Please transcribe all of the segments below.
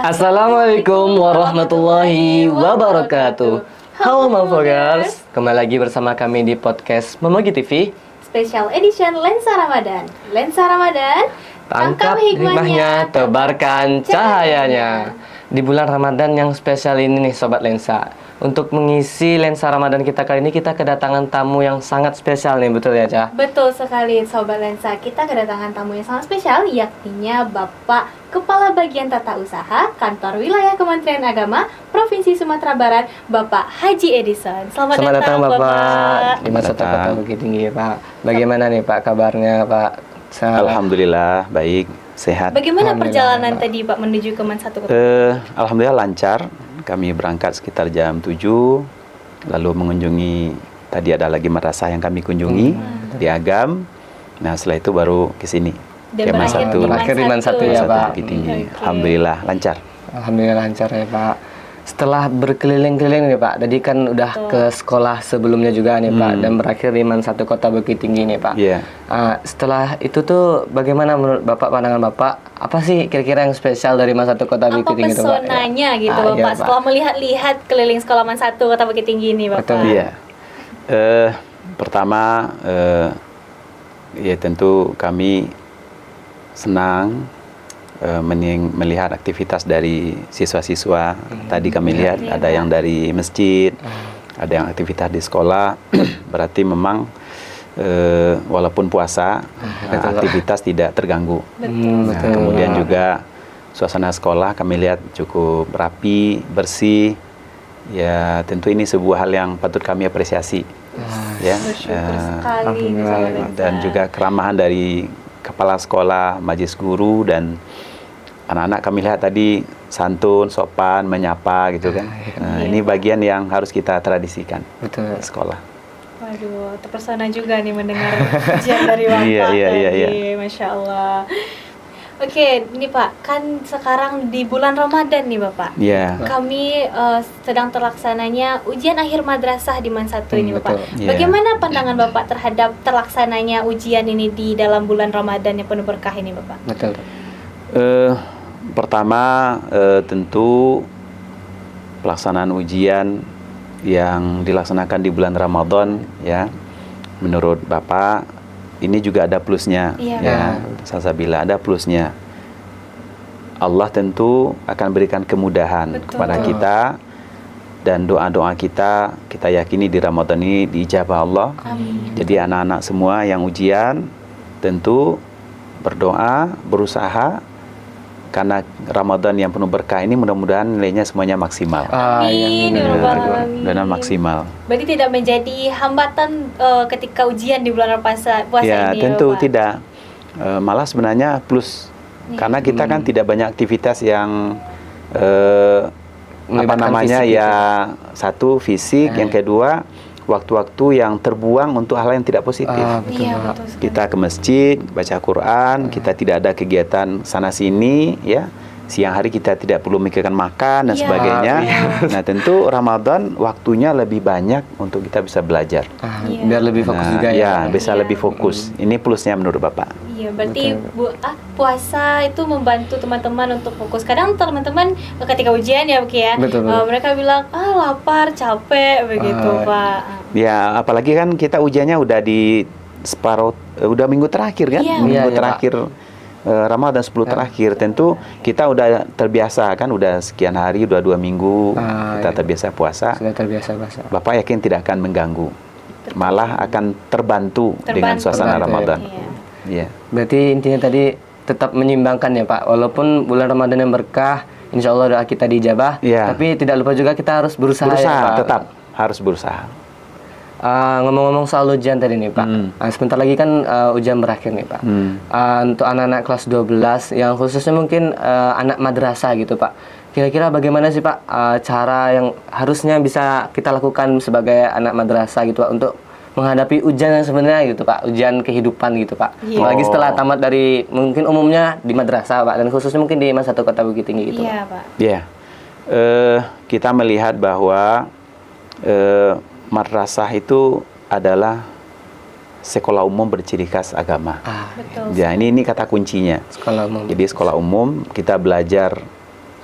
Assalamualaikum warahmatullahi wabarakatuh. Halo Mavlogers, kembali lagi bersama kami di podcast Memogi TV Special Edition Lensa Ramadan. Lensa Ramadan, Tangkap hikmahnya, tebarkan cahayanya. Di bulan Ramadan yang spesial ini nih Sobat Lensa, untuk mengisi Lensa Ramadan kita kali ini, kita kedatangan tamu yang sangat spesial nih, betul ya Ca? Betul sekali Sobat Lensa, kita kedatangan tamu yang sangat spesial, yakninya Bapak Kepala Bagian Tata Usaha Kantor Wilayah Kementerian Agama Provinsi Sumatera Barat, Bapak Haji Edison. Selamat datang Bapak. Di masa Kota Bukit Tinggi Pak. Bagaimana nih Pak kabarnya Pak? Alhamdulillah baik, sehat. Bagaimana perjalanan tadi Pak menuju ke Man 1 Kota? Alhamdulillah lancar. Kami berangkat sekitar jam 7, lalu mengunjungi, tadi ada lagi madrasah yang kami kunjungi di Agam. Nah setelah itu baru ke sini. Dan berakhir di Man 1 ya Pak. Bukit Tinggi. Alhamdulillah lancar. Alhamdulillah lancar ya Pak. Setelah berkeliling-keliling nih Pak, tadi kan udah ke sekolah sebelumnya juga nih Pak, dan berakhir di Man 1 Kota Bukit Tinggi nih Pak. Iya. Setelah itu tuh bagaimana menurut Bapak, pandangan Bapak, apa sih kira-kira yang spesial dari Man 1 Kota Bukit Tinggi itu Pak? Apa pesonanya gitu Bapak, iya, setelah melihat-lihat keliling sekolah Man 1 Kota Bukit Tinggi ini Bapak? Betul. Iya. Pertama, ya tentu kami senang melihat aktivitas dari siswa-siswa. Tadi kami lihat ada yang dari masjid, ada yang aktivitas di sekolah. Berarti memang walaupun puasa, aktivitas tidak terganggu. Nah, kemudian juga suasana sekolah kami lihat cukup rapi, bersih. Ya tentu ini sebuah hal yang patut kami apresiasi. Ya, Sekali, dan juga keramahan dari kepala sekolah, majelis guru, dan anak-anak kami lihat tadi santun, sopan, menyapa gitu kan. Nah, ini bagian yang harus kita tradisikan. Betul. Di sekolah. Waduh, terpesona juga nih mendengar ujian dari Bapak tadi. Masya Allah. Oke, ini Pak, kan sekarang di bulan Ramadan nih Bapak. Iya. Kami sedang terlaksananya ujian akhir madrasah di Man 1 ini Bapak. Iya. Bagaimana pandangan Bapak terhadap terlaksananya ujian ini di dalam bulan Ramadan yang penuh berkah ini Bapak? Betul. Pertama, tentu pelaksanaan ujian yang dilaksanakan di bulan Ramadan, ya, menurut Bapak ini juga ada plusnya. Iya, Ya, Salsabila ada plusnya. Allah tentu akan berikan kemudahan kepada kita, dan doa-doa kita yakini di Ramadan ini diijabah Allah. Amin. Jadi anak-anak semua yang ujian tentu berdoa, berusaha, karena Ramadan yang penuh berkah ini mudah-mudahan nilainya semuanya maksimal. Amin. Dan maksimal. Berarti tidak menjadi hambatan ketika ujian di bulan puasa Ya, ini tentu Bapak? tidak. Malah sebenarnya plus. Karena kita kan tidak banyak aktivitas yang satu fisik, yang kedua waktu-waktu yang terbuang untuk hal yang tidak positif. Betul. Kita ke masjid, baca Quran, kita tidak ada kegiatan sana sini, ya. Siang hari kita tidak perlu memikirkan makan dan sebagainya. Nah, tentu Ramadan waktunya lebih banyak untuk kita bisa belajar. Biar lebih fokus juga ya. Ya, bisa lebih fokus. Ini plusnya menurut Bapak. Iya, berarti puasa itu membantu teman-teman untuk fokus. Kadang teman-teman ketika ujian ya, ya, mereka bilang lapar, capek, begitu Pak. Ya, apalagi kan kita ujiannya udah di separuh, udah minggu terakhir kan, minggu terakhir. Ramadan 10 terakhir, tentu kita udah terbiasa kan, udah sekian hari, udah 2 minggu kita terbiasa puasa. Sudah terbiasa puasa. Bapak yakin tidak akan mengganggu, malah akan terbantu dengan suasana Ramadan. Iya. Berarti intinya tadi tetap menyimbangkan ya Pak, walaupun bulan Ramadan yang berkah, insya Allah doa kita dijabah, tapi tidak lupa juga kita harus berusaha ya Pak. Tetap harus berusaha. Ngomong-ngomong soal ujian tadi nih Pak, sebentar lagi kan ujian berakhir nih Pak. Untuk anak-anak kelas 12 yang khususnya mungkin anak madrasah gitu Pak, kira-kira bagaimana sih Pak cara yang harusnya bisa kita lakukan sebagai anak madrasah gitu Pak untuk menghadapi ujian yang sebenarnya gitu Pak, ujian kehidupan gitu Pak. Apalagi setelah tamat dari mungkin umumnya di madrasah Pak, dan khususnya mungkin di Man 1 Kota Bukit Tinggi gitu. Iya Pak. Iya. Kita melihat bahwa madrasah itu adalah sekolah umum berciri khas agama. Betul. Ya, ini kata kuncinya. Sekolah umum. Jadi sekolah umum kita belajar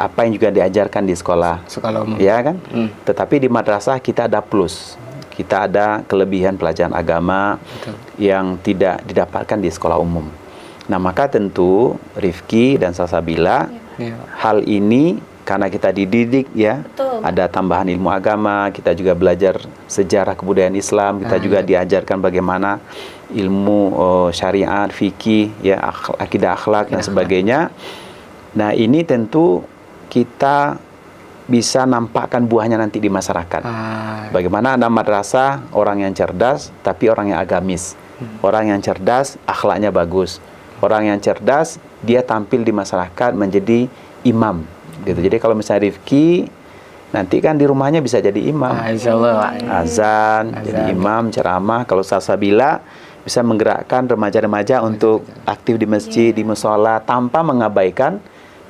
apa yang juga diajarkan di sekolah, Sekolah umum. ya kan? Tetapi di madrasah kita ada plus, kita ada kelebihan pelajaran agama yang tidak didapatkan di sekolah umum. Nah, maka tentu Rifki dan Salsabila Iya. hal ini karena kita dididik ya, Betul. ada tambahan ilmu agama, kita juga belajar sejarah kebudayaan Islam, kita juga diajarkan bagaimana ilmu syariat, fikih, ya, akidah akhlak dan sebagainya. Nah, ini tentu kita bisa nampakkan buahnya nanti di masyarakat. Bagaimana ada madrasah orang yang cerdas tapi orang yang agamis. Orang yang cerdas akhlaknya bagus. Orang yang cerdas dia tampil di masyarakat menjadi imam gitu. Jadi kalau misalnya Rifki nanti kan di rumahnya bisa jadi imam. Insyaallah, Pak. Azan, jadi imam, ceramah. Kalau Salsabila bisa menggerakkan remaja-remaja untuk aktif di masjid, di musola tanpa mengabaikan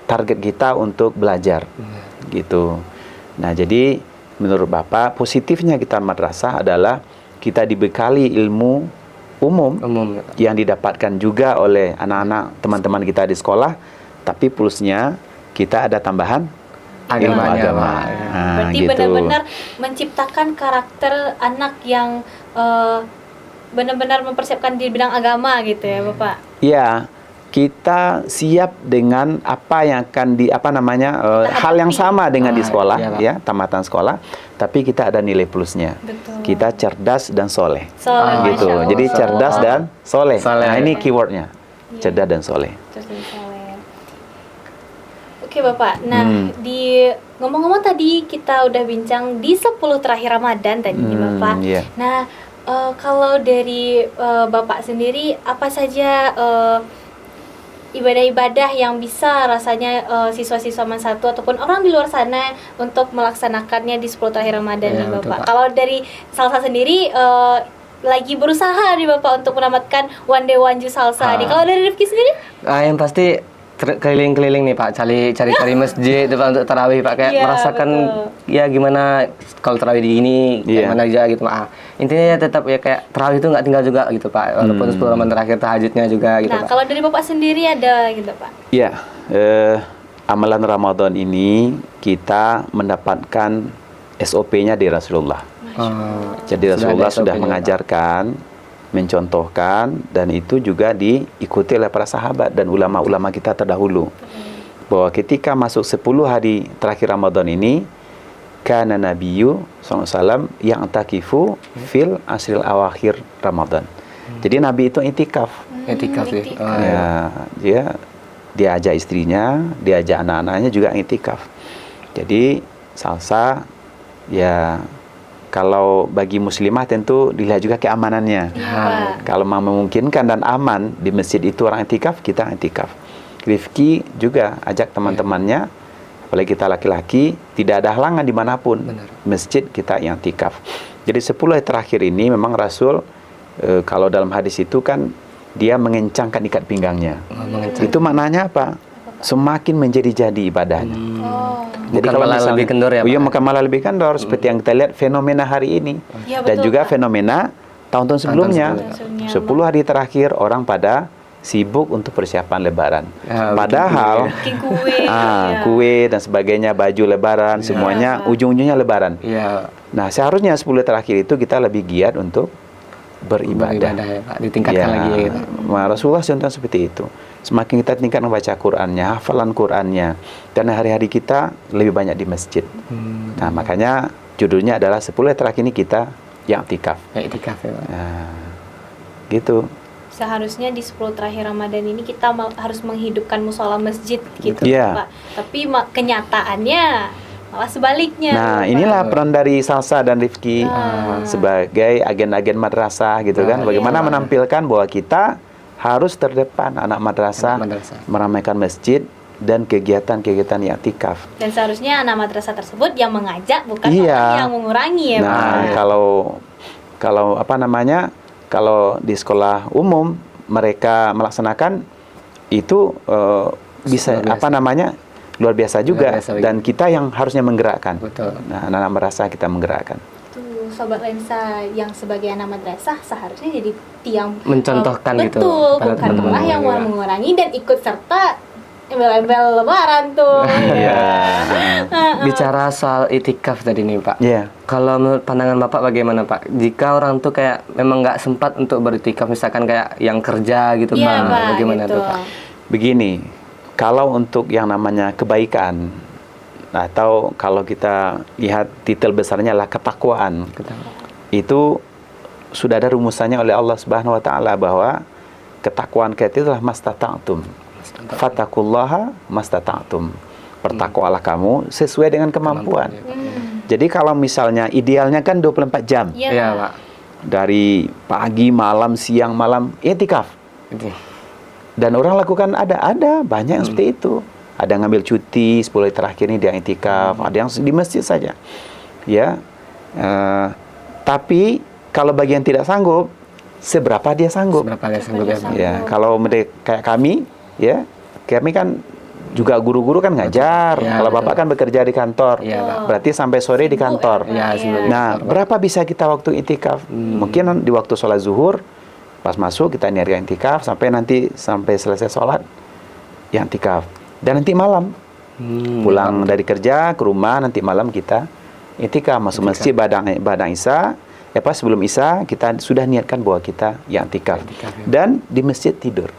target kita untuk belajar. Gitu. Nah, jadi menurut Bapak positifnya kita madrasah adalah kita dibekali ilmu umum yang didapatkan juga oleh anak-anak teman-teman kita di sekolah, tapi plusnya kita ada tambahan ilmu agama. Nah, Berarti gitu. benar-benar menciptakan karakter anak yang benar-benar mempersiapkan di bidang agama gitu ya, Bapak. Ya, kita siap dengan apa yang akan hal yang sama dengan di sekolah, ya, tamatan sekolah, tapi kita ada nilai plusnya. Betul. Kita cerdas dan soleh, Soleh, gitu. Masya Allah. Jadi cerdas dan soleh. Soleh. Nah, ini keywordnya, cerdas dan soleh. Terus dan soleh. Oke, Bapak. Nah, di ngomong-ngomong tadi kita udah bincang di 10 terakhir Ramadan tadi nih, Bapak. Iya. Nah, kalau dari Bapak sendiri apa saja ibadah-ibadah yang bisa rasanya siswa-siswa Man 1 ataupun orang di luar sana untuk melaksanakannya di 10 terakhir Ramadan nih, betul, Bapak. Pak. Kalau dari Salsa sendiri lagi berusaha nih, Bapak, untuk menamatkan One Day One Juz Salsa nih. Kalau dari Rifki sendiri? Yang pasti keliling-keliling nih, Pak, cari masjid itu Pak, untuk tarawih, Pak, kayak Iya, merasakan betul. ya gimana kalau tarawih di ini kayak Iya. mana aja gitu, Pak. Intinya ya tetap ya kayak tarawih itu nggak tinggal juga gitu, Pak, walaupun 10 Ramadan terakhir tahajudnya juga gitu, Nah, Pak. kalau dari Bapak sendiri ada gitu, Pak? Ya, amalan Ramadan ini kita mendapatkan SOP-nya dari Rasulullah. Jadi Rasulullah sudah mengajarkan, mencontohkan, dan itu juga diikuti oleh para sahabat dan ulama-ulama kita terdahulu. Bahwa ketika masuk 10 hari terakhir Ramadan ini, kana nabiyyu SAW yang takifu fil asril awakhir Ramadan. Jadi Nabi itu itikaf. Etikaf ya. Etikaf. Ya, dia ajak istrinya, dia ajak anak-anaknya juga itikaf. Jadi Salsa ya, kalau bagi muslimah tentu dilihat juga keamanannya. Iya, Pak. Kalau memungkinkan dan aman di masjid itu orang itikaf, kita itikaf. Rifki juga ajak teman-temannya, apalagi kita laki-laki, tidak ada halangan dimanapun. Masjid kita yang itikaf. Jadi 10 hari terakhir ini memang Rasul kalau dalam hadis itu kan dia mengencangkan ikat pinggangnya. Itu maknanya apa? Semakin menjadi-jadi ibadahnya. Jadi Bukan malah lebih kendor ya, Iya, Pak? bukan malah lebih kendor seperti yang kita lihat fenomena hari ini. Iya, Dan betul, juga Pak. fenomena tahun-tahun sebelumnya. sebelumnya. 10 hari terakhir orang pada sibuk untuk persiapan lebaran. Ya, Padahal Bikin kue. ya. kue dan sebagainya, baju lebaran, semuanya ujung-ujungnya lebaran. Iya. Nah, seharusnya 10 terakhir itu kita lebih giat untuk beribadah. Beribadah ya, Pak, ditingkatkan lagi ya, Pak. Rasulullah contoh seperti itu. Semakin kita tingkat membaca Qur'annya, hafalan Qur'annya, dan hari-hari kita lebih banyak di masjid. Nah, makanya judulnya adalah 10 terakhir ini kita yang tikaf. Ya, etikaf ya, Pak. Nah, gitu. Seharusnya di 10 terakhir Ramadan ini kita harus menghidupkan musola masjid gitu, Iya. Pak. Tapi kenyataannya malah sebaliknya. Nah, Pak. inilah peran dari Salsa dan Rifki sebagai agen-agen madrasah gitu kan. Bagaimana menampilkan bahwa kita harus terdepan anak madrasah, meramaikan masjid dan kegiatan-kegiatan i'tikaf. Dan seharusnya anak madrasah tersebut yang mengajak, bukan Iya. orang yang mengurangi ya, Pak. Nah, kalau apa namanya? Kalau di sekolah umum mereka melaksanakan itu bisa Luar biasa. apa namanya? Luar biasa juga, Luar biasa, dan kita yang harusnya menggerakkan. Betul. Nah, anak-anak madrasah kita menggerakkan. Tuh, Sobat Lensa yang sebagai anak madrasah seharusnya jadi tiang Mencontohkan gitu betul, pada bukan teman-teman malah yang juga. mengurangi dan ikut serta embel-embel lebaran tuh. Iya. Bicara soal itikaf tadi nih Pak. Iya. Kalau menurut pandangan Bapak bagaimana Pak? Jika orang tuh kayak memang nggak sempat untuk beritikaf, misalkan kayak yang kerja gitu Iya, Pak, Pak, bagaimana gitu. tuh Pak? Begini, kalau untuk yang namanya kebaikan, atau kalau kita lihat titel besarnya adalah ketakwaan, itu sudah ada rumusannya oleh Allah Subhanahu wa taala bahwa ketakwaan kita itu adalah mastata'tum. Fattaqullaha mastata'tum. Bertakwalah kamu sesuai dengan kemampuan. Jadi kalau misalnya idealnya kan 24 jam. Iya, Iya Pak. Pak. Dari pagi, malam, siang, malam i'tikaf. Itu. Dan orang lakukan ada banyak yang seperti itu. Ada yang ngambil cuti 10 hari terakhir ini dia i'tikaf, ada yang di masjid saja. Ya. Tapi kalau bagi yang tidak sanggup, seberapa dia sanggup? Seberapa dia sanggup ya Pak? Ya, kalau mereka kayak kami, ya, kami kan juga guru-guru kan ngajar. Ya, Kalau betul. Bapak kan bekerja di kantor. Iya, Pak. Berarti sampai sore di kantor. Ya, sebagai Nah, kantor, Pak. berapa bisa kita waktu itikaf? Mungkin di waktu sholat zuhur, pas masuk kita niatkan itikaf sampai selesai sholat, ya itikaf. Dan nanti malam pulang dari kerja ke rumah, nanti malam kita itikaf, masuk masjid badang isya. Pas sebelum isya kita sudah niatkan bahwa kita ya itikaf. Dan di masjid tidur.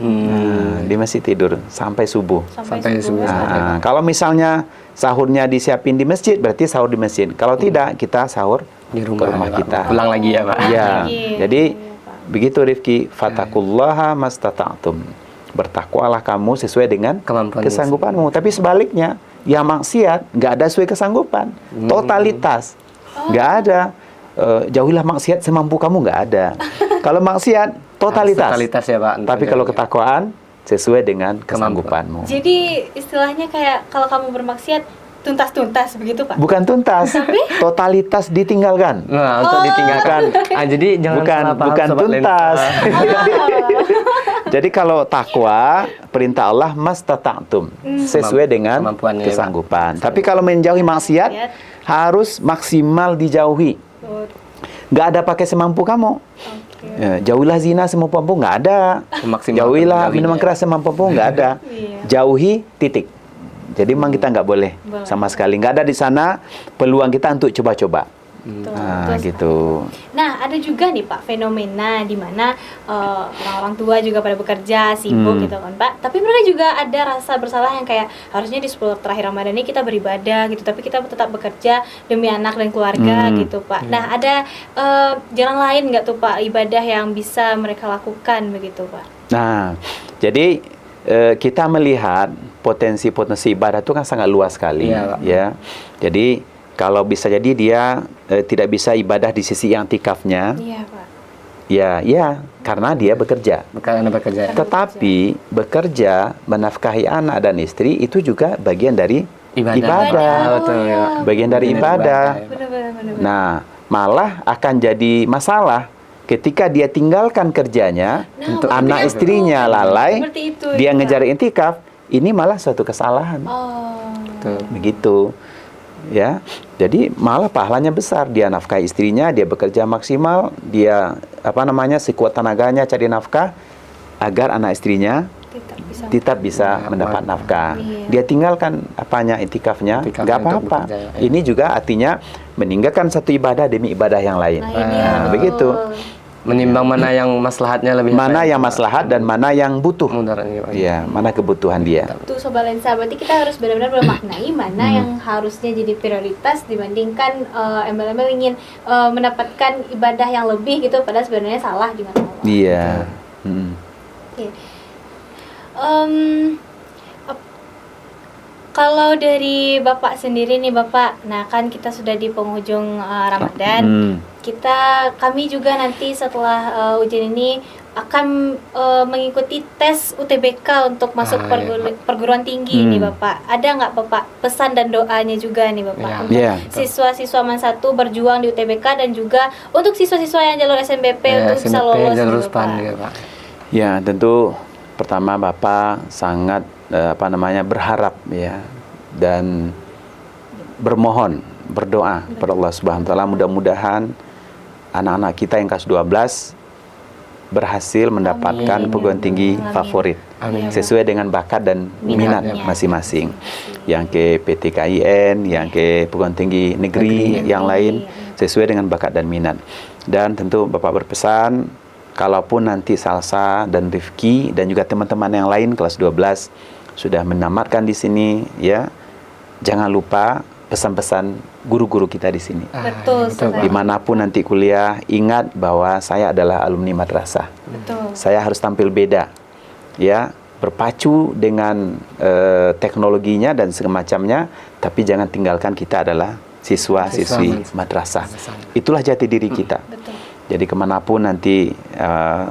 Nah, di masjid tidur sampai subuh. Sampai subuh. Nah, kalau misalnya sahurnya disiapin di masjid, berarti sahur di masjid. Kalau tidak, kita sahur Di ke rumah, rumah ya, Pak. kita. Pulang lagi ya Pak. Ya, Lagi. jadi Iya, Pak. begitu Rifki, fatakullaha mastata'tum. Bertakwalah kamu sesuai dengan Kemampuan kesanggupanmu. Tapi sebaliknya, yang maksiat nggak ada sesuai kesanggupan. Totalitas, nggak ada. Jauhilah maksiat semampu kamu, nggak ada. Kalau maksiat totalitas. Totalitas ya Pak. Tapi kalau ketakwaan sesuai dengan kesanggupanmu. Jadi istilahnya kayak kalau kamu bermaksiat tuntas-tuntas begitu Pak? Bukan tuntas, totalitas ditinggalkan. Nah, untuk ditinggalkan. Jadi jangan Bukan salah paham, bukan Sobat tuntas. Lensa. Jadi kalau takwa, perintah Allah mastata'tum, sesuai dengan Kemampuannya, kesanggupan. Tapi kalau menjauhi maksiat, harus maksimal dijauhi. Nggak ada pakai semampu kamu. Ya, jauhilah zina semampu kamu, nggak ada. Semaksimal Jauhilah menjauhinya. minuman keras semampu kamu, nggak ada. Iya. Jauhi titik. Jadi memang kita nggak boleh sama sekali. Nggak ada di sana peluang kita untuk coba-coba. Betul. Nah, Terus, gitu. Nah, ada juga nih Pak fenomena di mana orang-orang tua juga pada bekerja, sibuk gitu kan Pak. Tapi mereka juga ada rasa bersalah yang kayak harusnya di 10 terakhir Ramadan ini kita beribadah gitu, tapi kita tetap bekerja demi anak dan keluarga gitu Pak. Nah, ada jalan lain nggak tuh Pak ibadah yang bisa mereka lakukan begitu Pak? Nah, jadi kita melihat potensi-potensi ibadah itu kan sangat luas sekali, Iya, Pak. ya. Jadi kalau bisa jadi dia tidak bisa ibadah di sisi yang i'tikafnya, Iya Pak. ya, karena dia bekerja. Karena bekerja. Tetapi bekerja, menafkahi anak dan istri itu juga bagian dari ibadah. Betul ya. Bagian dari ibadah. Benar-benar. Nah, malah akan jadi masalah ketika dia tinggalkan kerjanya, Nah, anak betul. istrinya lalai, Seperti itu, dia ya. ngejar i'tikaf, ini malah suatu kesalahan. Oh. Betul. Begitu. Ya. Jadi malah pahalanya besar. Dia nafkahi istrinya, dia bekerja maksimal, dia sekuat tenaganya cari nafkah agar anak istrinya tetap bisa mendapat nafkah. Iya. Dia tinggalkan i'tikafnya, I'tikafnya nggak untuk apa-apa. bekerja, ya. Ini juga artinya meninggalkan satu ibadah demi ibadah yang lain. Lainnya, Begitu. Menimbang mana yang maslahatnya lebih Mana baik, yang Pak. maslahat dan mana yang butuh. Mudaratnya, Pak. Iya, mana kebutuhan dia. Tuh Sobat Lensa, berarti kita harus benar-benar memaknai mana yang harusnya jadi prioritas dibandingkan embel-embel ingin mendapatkan ibadah yang lebih gitu, padahal sebenarnya salah di mata Allah. Iya. Mm. Oke. Kalau dari Bapak sendiri nih Bapak, nah kan kita sudah di penghujung Ramadan. Kami juga nanti setelah ujian ini akan mengikuti tes UTBK untuk masuk perguruan tinggi nih Bapak. Ada nggak Bapak pesan dan doanya juga nih Bapak untuk siswa-siswa MAN 1 berjuang di UTBK dan juga untuk siswa-siswa yang jalur SNBP untuk bisa lolos jalur nih, SPAN Bapak. juga, Pak. Ya, tentu pertama Bapak sangat berharap ya dan bermohon, berdoa kepada Allah Subhanahu wa taala mudah-mudahan anak-anak kita yang kelas 12 berhasil mendapatkan perguruan tinggi favorit Amin. sesuai dengan bakat dan minat Minatnya. masing-masing. Yang ke PTKIN, yang ke perguruan tinggi negeri yang lain sesuai dengan bakat dan minat. Dan tentu Bapak berpesan, kalaupun nanti Salsa dan Rifki dan juga teman-teman yang lain kelas 12 sudah menamatkan di sini, ya, jangan lupa pesan-pesan guru-guru kita di sini. Betul sekali. Dimanapun nanti kuliah, ingat bahwa saya adalah alumni madrasah. Betul. Saya harus tampil beda, ya, berpacu dengan teknologinya dan semacamnya, tapi jangan tinggalkan kita adalah siswa-siswi madrasah. Itulah jati diri kita. Betul. Jadi kemanapun nanti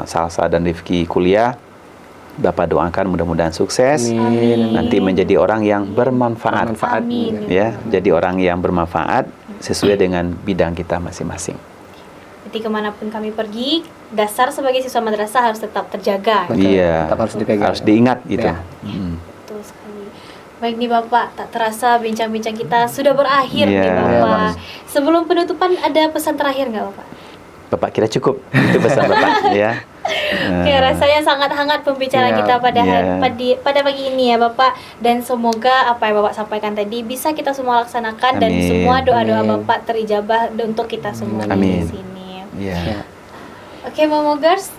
Salsa dan Rifki kuliah, Bapak doakan mudah-mudahan sukses. Amin. Nanti menjadi orang yang bermanfaat. Amin. Ya, jadi orang yang bermanfaat sesuai dengan bidang kita masing-masing. Jadi kemanapun kami pergi, dasar sebagai siswa madrasah harus tetap terjaga. Betul. Iya, Tetap harus dipegang. harus diingat gitu. Ya. Betul sekali. Baik nih Bapak, tak terasa bincang-bincang kita sudah berakhir nih Iya. Bapak. Sebelum penutupan ada pesan terakhir nggak Bapak? Bapak kira cukup itu pesan Bapak, ya. Oke, rasanya sangat hangat pembicaraan Iya, kita pada iya. pada pagi ini ya Bapak, dan semoga apa yang Bapak sampaikan tadi bisa kita semua laksanakan dan Amin. semua doa-doa Amin. Bapak terijabah untuk kita semua Amin. di sini. Iya. Oke Momogers,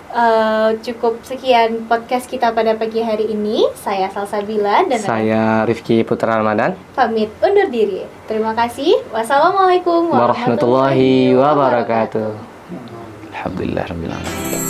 cukup sekian podcast kita pada pagi hari ini. Saya Salsabila dan Saya Rifki Putra Ramadan. pamit undur diri. Terima kasih. Wassalamualaikum Warahmatullahi wabarakatuh. Alhamdulillah rabbil alamin.